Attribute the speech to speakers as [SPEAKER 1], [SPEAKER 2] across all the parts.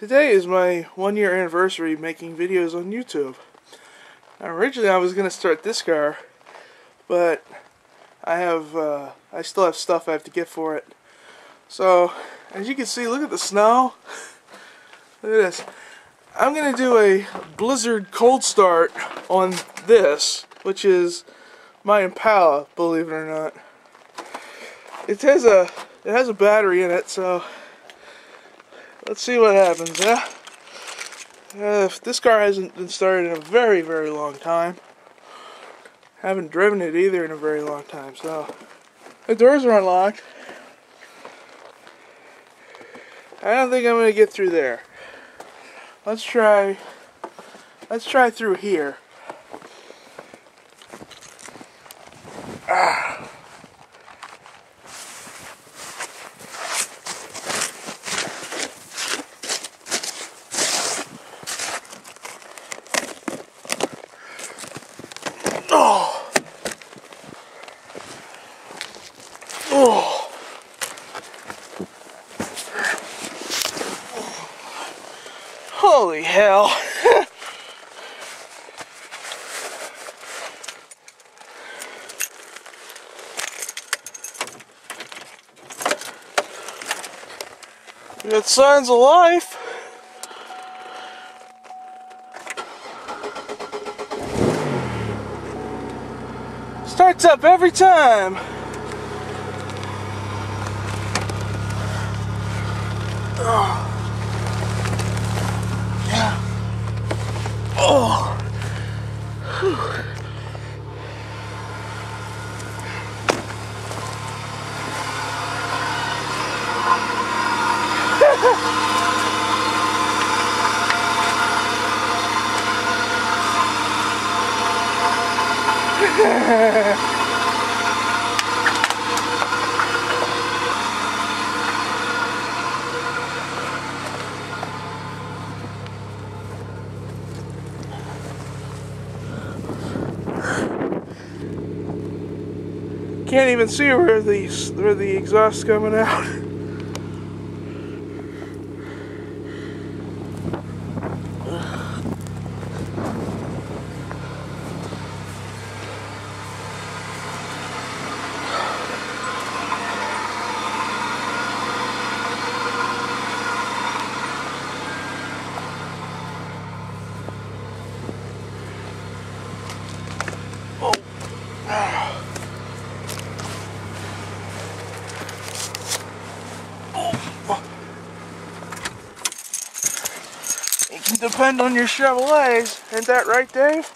[SPEAKER 1] Today is my 1-year anniversary making videos on YouTube. Now, originally I was going to start this car, but I still have stuff I have to get for it. So, as you can see, look at the snow. Look at this. I'm going to do a blizzard cold start on this, which is my Impala, believe it or not. It has a battery in it, so let's see what happens, yeah? This car hasn't been started in a very, very long time. Haven't driven it either in a very long time, so the doors are unlocked. I don't think I'm going to get through there. Let's try through here. Oh. Oh. Holy hell. We got signs of life. Starts up every time. Oh. Yeah. Oh. Whew. Can't even see where the exhaust's coming out. You can depend on your Chevrolets, ain't that right, Dave?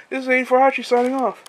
[SPEAKER 1] This is 84 Hachi signing off.